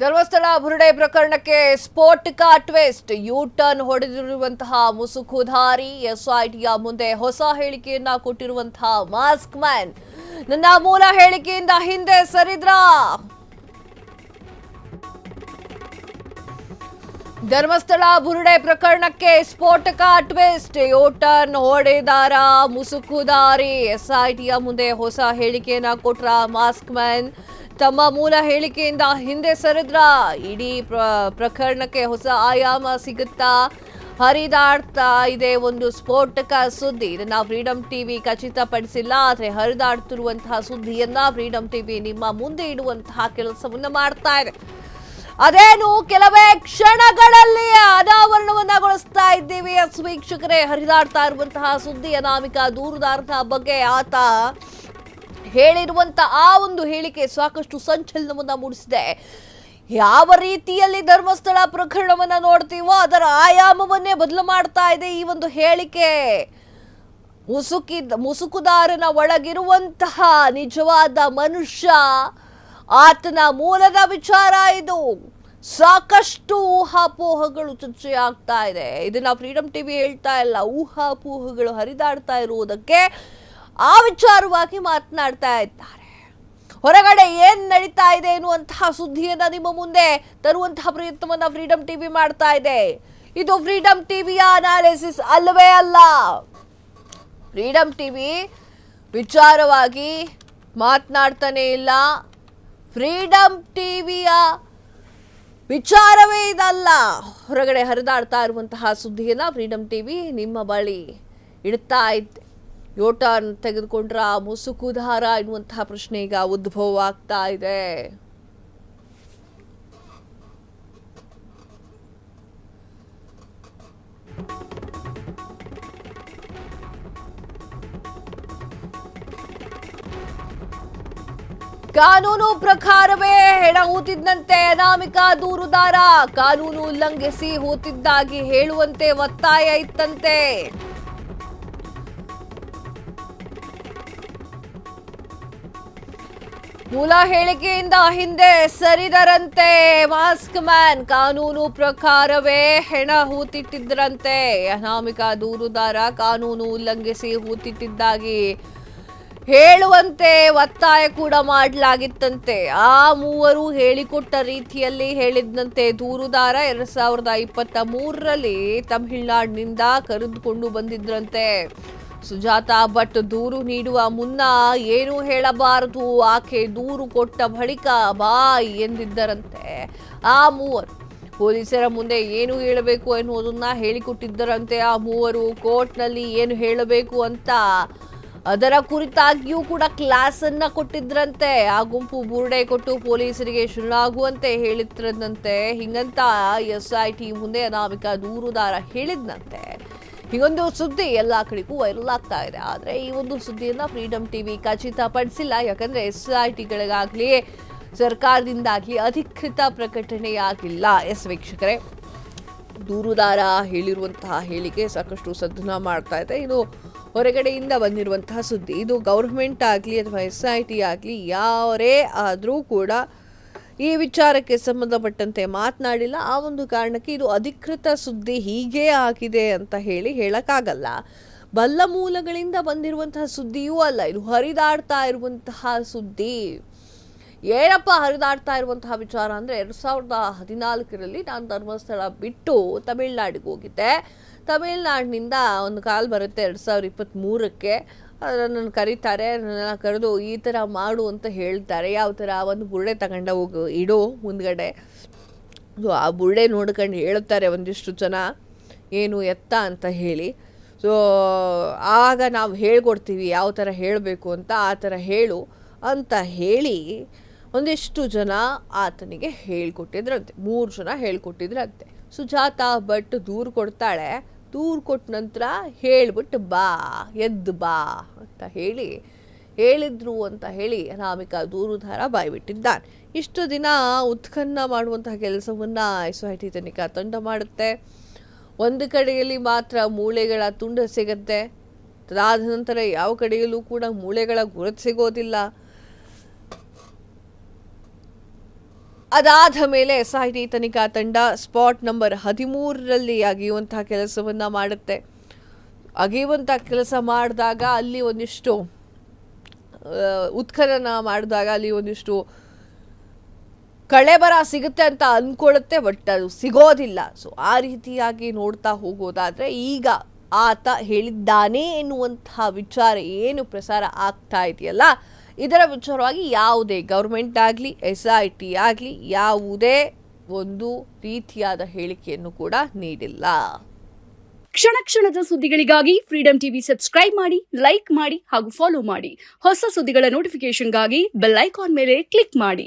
ಧರ್ಮಸ್ಥಳ ಬುರುಡೆ ಪ್ರಕರಣಕ್ಕೆ ಸ್ಫೋಟಕ twist U turn ಹೊಡೆದಿರುವಂತಹ ಮುಸುಕುಧಾರಿ ಎಸ್ಐಟಿಯ ಮುಂದೆ ಹೊಸ ಹೇಳಿಕೆಯನ್ನ ಕೊಟ್ಟಿರುವಂತಹ ಮಾಸ್ಕ್ ಮ್ಯಾನ್ ನನ್ನ ಮೂಲ ಹೇಳಿಕೆಯಿಂದ ಹಿಂದೆ ಸರಿದ್ರ ಧರ್ಮಸ್ಥಳ ಬುರುಡೆ ಪ್ರಕರಣಕ್ಕೆ ಸ್ಫೋಟಕ ಟ್ವಿಸ್ಟ್ ಯೂ ಟರ್ನ್ ಹೊಡೆದಾರ ಮುಸುಕುಧಾರಿ ಎಸ್ಐಟಿಯ ಮುಂದೆ ಹೊಸ ಹೇಳಿಕೆಯನ್ನ ಕೊಟ್ರ ಮಾಸ್ಕ್ ಮ್ಯಾನ್ ತಮ್ಮ ಮೂಲ ಹೇಳಿಕೆಯಿಂದ ಹಿಂದೆ ಸರಿದ್ರ ಇಡೀ ಪ್ರಕರಣಕ್ಕೆ ಹೊಸ ಆಯಾಮ ಸಿಗುತ್ತಾ ಹರಿದಾಡ್ತಾ ಇದೆ ಒಂದು ಸ್ಫೋಟಕ ಸುದ್ದಿ. ಇದನ್ನ ಫ್ರೀಡಂ ಟಿವಿ ಖಚಿತಪಡಿಸಿಲ್ಲ, ಆದರೆ ಹರಿದಾಡ್ತಿರುವಂತಹ ಸುದ್ದಿಯನ್ನ ಫ್ರೀಡಂ ಟಿವಿ ನಿಮ್ಮ ಮುಂದೆ ಇಡುವಂತಹ ಕೆಲಸವನ್ನ ಮಾಡ್ತಾ ಇದೆ. ಅದೇನು ಕೆಲವೇ ಕ್ಷಣಗಳಲ್ಲಿ ಅನಾವರಣವನ್ನಗೊಳಿಸ್ತಾ ಇದ್ದೀವಿ. ವೀಕ್ಷಕರೇ, ಹರಿದಾಡ್ತಾ ಇರುವಂತಹ ಸುದ್ದಿ ಅನಾಮಿಕ ದೂರುದಾರನ ಬಗ್ಗೆ ಆತ ಹೇಳಿರುವಂತ ಆ ಒಂದು ಹೇಳಿಕೆ ಸಾಕಷ್ಟು ಸಂಚಲನವನ್ನ ಮೂಡಿಸಿದೆ. ಯಾವ ರೀತಿಯಲ್ಲಿ ಧರ್ಮಸ್ಥಳ ಪ್ರಕರಣವನ್ನ ನೋಡ್ತೀವೋ ಅದರ ಆಯಾಮವನ್ನೇ ಬದಲು ಮಾಡ್ತಾ ಇದೆ ಈ ಒಂದು ಹೇಳಿಕೆ. ಮುಸುಕುದಾರನ ಒಳಗಿರುವಂತಹ ನಿಜವಾದ ಮನುಷ್ಯ, ಆತನ ಮೂಲದ ವಿಚಾರ ಇದು. ಸಾಕಷ್ಟು ಊಹಾಪೋಹಗಳು ಚರ್ಚೆ ಆಗ್ತಾ ಇದೆ. ಇದನ್ನ ಫ್ರೀಡಂ ಟಿವಿ ಹೇಳ್ತಾ ಇಲ್ಲ, ಊಹಾಪೋಹಗಳು ಹರಿದಾಡ್ತಾ ಇರುವುದಕ್ಕೆ ಆ ವಿಚಾರವಾಗಿ ಮಾತನಾಡ್ತಾ ಇದ್ದಾರೆ. ಹೊರಗಡೆ ಏನ್ ನಡೀತಾ ಇದೆ ಎನ್ನುವಂತಹ ಸುದ್ದಿಯನ್ನ ನಿಮ್ಮ ಮುಂದೆ ತರುವಂತಹ ಪ್ರಯತ್ನವನ್ನ ಫ್ರೀಡಂ ಟಿವಿ ಮಾಡ್ತಾ ಇದೆ. ಇದು ಫ್ರೀಡಂ ಟಿವಿಯ ಅನಾಲಿಸಿಸ್ ಅಲ್ಲವೇ ಅಲ್ಲ. ಫ್ರೀಡಂ ಟಿವಿ ವಿಚಾರವಾಗಿ ಮಾತನಾಡ್ತಾನೆ ಇಲ್ಲ. ಫ್ರೀಡಂ ಟಿವಿಯ ವಿಚಾರವೇ ಇದಲ್ಲ. ಹೊರಗಡೆ ಹರಿದಾಡ್ತಾ ಇರುವಂತಹ ಸುದ್ದಿಯನ್ನ ಫ್ರೀಡಂ ಟಿವಿ ನಿಮ್ಮ ಬಳಿ ಇಡ್ತಾ ಇದ್ದೆ. ಯೂ ಟರ್ನ್ ತೆಗೆದುಕೊಂಡ್ರ ಮುಸುಕುಧಾರ ಎನ್ನುವಂತಹ ಪ್ರಶ್ನೆ ಈಗ ಉದ್ಭವ ಆಗ್ತಾ ಇದೆ. ಕಾನೂನು ಪ್ರಕಾರವೇ ಹೆಣ ಹೂತಿದ್ದಂತೆ ಅನಾಮಿಕ ದೂರುದಾರ ಕಾನೂನು ಉಲ್ಲಂಘಿಸಿ ಹೂತಿದ್ದಾಗಿ ಹೇಳುವಂತೆ ಒತ್ತಾಯ ಇತ್ತಂತೆ. ಮೂಲ ಹೇಳಿಕೆಯಿಂದ ಹಿಂದೆ ಸರಿದರಂತೆ ಮಾಸ್ಕ್ ಮ್ಯಾನ್. ಕಾನೂನು ಪ್ರಕಾರವೇ ಹೆಣ ಹೂತಿಟ್ಟಿದ್ರಂತೆ. ಅನಾಮಿಕ ದೂರುದಾರ ಕಾನೂನು ಉಲ್ಲಂಘಿಸಿ ಹೂತಿಟ್ಟಿದ್ದಾಗಿ ಹೇಳುವಂತೆ ಒತ್ತಾಯ ಕೂಡ ಮಾಡಲಾಗಿತ್ತಂತೆ. ಆ ಮೂವರು ಹೇಳಿಕೊಟ್ಟ ರೀತಿಯಲ್ಲಿ ಹೇಳಿದಂತೆ ದೂರುದಾರ 2023ರಲ್ಲಿ ತಮಿಳುನಾಡಿನಿಂದ ಕರೆದುಕೊಂಡು ಬಂದಿದ್ರಂತೆ. ಸುಜಾತಾ ಭಟ್ ದೂರು ನೀಡುವ ಮುನ್ನ ಏನು ಹೇಳಬಾರದು, ಆಕೆ ದೂರು ಕೊಟ್ಟ ಬಳಿಕ ಬಾಯ್ ಎಂದಿದ್ದರಂತೆ. ಆ ಮೂವರು ಪೊಲೀಸರ ಮುಂದೆ ಏನು ಹೇಳಬೇಕು ಎನ್ನುವುದನ್ನ ಹೇಳಿಕೊಟ್ಟಿದ್ದರಂತೆ. ಆ ಮೂವರು ಕೋರ್ಟ್ನಲ್ಲಿ ಏನು ಹೇಳಬೇಕು ಅಂತ ಅದರ ಕುರಿತಾಗಿಯೂ ಕೂಡ ಕ್ಲಾಸ್ ಅನ್ನ ಕೊಟ್ಟಿದ್ರಂತೆ. ಆ ಗುಂಪು ಬುರುಡೆ ಕೊಟ್ಟು ಪೊಲೀಸರಿಗೆ ಶರಣಾಗುವಂತೆ ಹೇಳಿದ್ರಂತೆ. ಹಿಂಗಂತ SIT ಮುಂದೆ ಅನಾಮಿಕ ದೂರುದಾರ ಹೇಳಿದ್ನಂತೆ. ಹೀಗೊಂದು ಸುದ್ದಿ ಎಲ್ಲಾ ಕಡೆಗೂ ವೈರಲ್ ಆಗ್ತಾ ಇದೆ. ಆದ್ರೆ ಈ ಒಂದು ಸುದ್ದಿಯನ್ನ ಫ್ರೀಡಂ ಟಿವಿ ಖಚಿತಪಡಿಸಿಲ್ಲ. ಯಾಕಂದ್ರೆ SITಗಳಿಗಾಗ್ಲಿ ಸರ್ಕಾರದಿಂದಾಗ್ಲಿ ಅಧಿಕೃತ ಪ್ರಕಟಣೆಯಾಗಿಲ್ಲ. ವೀಕ್ಷಕರೇ, ದೂರುದಾರ ಹೇಳಿರುವಂತಹ ಹೇಳಿಕೆ ಸಾಕಷ್ಟು ಸದ್ದನ್ನ ಮಾಡ್ತಾ ಇದೆ. ಇದು ಹೊರಗಡೆಯಿಂದ ಬಂದಿರುವಂತಹ ಸುದ್ದಿ. ಇದು ಗೌರ್ಮೆಂಟ್ ಆಗಲಿ ಅಥವಾ SIT ಆಗಲಿ ಯಾರೇ ಆದರೂ ಕೂಡ ಈ ವಿಚಾರಕ್ಕೆ ಸಂಬಂಧಪಟ್ಟಂತೆ ಮಾತನಾಡಿಲ್ಲ. ಆ ಒಂದು ಕಾರಣಕ್ಕೆ ಇದು ಅಧಿಕೃತ ಸುದ್ದಿ ಹೀಗೆ ಆಗಿದೆ ಅಂತ ಹೇಳಕ್ಕಾಗಲ್ಲ. ಬಲ್ಲ ಮೂಲಗಳಿಂದ ಬಂದಿರುವಂತಹ ಸುದ್ದಿಯೂ ಅಲ್ಲ. ಇದು ಹರಿದಾಡ್ತಾ ಇರುವಂತಹ ಸುದ್ದಿ. ಏನಪ್ಪ ಹರಿದಾಡ್ತಾ ಇರುವಂತಹ ವಿಚಾರ ಅಂದರೆ, 2014ರಲ್ಲಿ ನಾನು ಧರ್ಮಸ್ಥಳ ಬಿಟ್ಟು ತಮಿಳ್ನಾಡಿಗೆ ಹೋಗಿದ್ದೆ. ತಮಿಳ್ನಾಡಿನಿಂದ ಒಂದು ಕಾಲ್ ಬರುತ್ತೆ 2023ಕ್ಕೆ. ನನ್ನನ್ನು ಕರೀತಾರೆ. ನನ್ನನ್ನು ಕರೆದು ಈ ಥರ ಮಾಡು ಅಂತ ಹೇಳ್ತಾರೆ. ಯಾವ ಥರ, ಒಂದು ಬುರುಡೆ ತಗೊಂಡ ಹೋಗು, ಇಡು ಮುಂದ್ಗಡೆ. ಆ ಬುರುಡೆ ನೋಡ್ಕೊಂಡು ಹೇಳ್ತಾರೆ ಒಂದಿಷ್ಟು ಜನ ಏನು ಎತ್ತ ಅಂತ ಹೇಳಿ. ಸೊ ಆಗ ನಾವು ಹೇಳ್ಕೊಡ್ತೀವಿ ಯಾವ ಥರ ಹೇಳಬೇಕು ಅಂತ. ಆ ಥರ ಹೇಳು ಅಂತ ಹೇಳಿ ಒಂದಿಷ್ಟು ಜನ ಆತನಿಗೆ ಹೇಳ್ಕೊಟ್ಟಿದ್ರಂತೆ. 3 ಜನ ಹೇಳ್ಕೊಟ್ಟಿದ್ರಂತೆ. ಸುಜಾತಾ ಭಟ್ ದೂರು ಕೊಡ್ತಾಳೆ. ದೂರು ಕೊಟ್ಟ ನಂತರ ಹೇಳ್ಬಿಟ್ಟು ಬಾ, ಎದ್ದು ಬಾ ಅಂತ ಹೇಳಿದ್ರು ಅಂತ ಹೇಳಿ ಅನಾಮಿಕ ದೂರುದಾರ ಬಾಯ್ಬಿಟ್ಟಿದ್ದಾನೆ. ಇಷ್ಟು ದಿನ ಉತ್ಖನ್ನ ಮಾಡುವಂತಹ ಕೆಲಸವನ್ನ SIT ತನಿಖಾ ತಂಡ ಮಾಡುತ್ತೆ. ಒಂದು ಕಡೆಯಲ್ಲಿ ಮಾತ್ರ ಮೂಳೆಗಳ ತುಂಡು ಸಿಗುತ್ತೆ. ಅದಾದ ನಂತರ ಯಾವ ಕಡೆಯಲ್ಲೂ ಕೂಡ ಮೂಳೆಗಳ ಗುರುತು ಸಿಗೋದಿಲ್ಲ. ಅದಾದ ಮೇಲೆ SIT ತನಿಖಾ ತಂಡ ಸ್ಪಾಟ್ ನಂಬರ್ 13ರಲ್ಲಿ ಅಗೆಯುವಂತಹ ಕೆಲಸವನ್ನ ಮಾಡುತ್ತೆ. ಅಗೆಯುವಂಥ ಕೆಲಸ ಮಾಡಿದಾಗ ಅಲ್ಲಿ ಒಂದಿಷ್ಟು ಉತ್ಖನನ ಮಾಡಿದಾಗ ಅಲ್ಲಿ ಒಂದಿಷ್ಟು ಕಳೆಬರ ಸಿಗುತ್ತೆ ಅಂತ ಅಂದ್ಕೊಳ್ಳುತ್ತೆ, ಬಟ್ ಅದು ಸಿಗೋದಿಲ್ಲ. ಸೊ ಆ ರೀತಿಯಾಗಿ ನೋಡ್ತಾ ಹೋಗೋದಾದ್ರೆ ಈಗ ಆತ ಹೇಳಿದ್ದಾನೆ ಎನ್ನುವಂತಹ ವಿಚಾರ ಏನು ಪ್ರಸಾರ ಆಗ್ತಾ ಇದೆಯಲ್ಲ, ಇದರ ವಿಚಾರವಾಗಿ ಯಾವುದೇ ಗೌರ್ಮೆಂಟ್ ಆಗಲಿ SIT ಆಗಲಿ ಯಾವುದೇ ಒಂದು ರೀತಿಯಾದ ಹೇಳಿಕೆಯನ್ನು ಕೂಡ ನೀಡಿಲ್ಲ. ಕ್ಷಣ ಕ್ಷಣದ ಸುದ್ದಿಗಳಿಗಾಗಿ ಫ್ರೀಡಂ ಟಿವಿ ಸಬ್ಸ್ಕ್ರೈಬ್ ಮಾಡಿ, ಲೈಕ್ ಮಾಡಿ ಹಾಗೂ ಫಾಲೋ ಮಾಡಿ. ಹೊಸ ಸುದ್ದಿಗಳ ನೋಟಿಫಿಕೇಶನ್ಗಾಗಿ ಬೆಲ್ ಐಕಾನ್ ಮೇಲೆ ಕ್ಲಿಕ್ ಮಾಡಿ.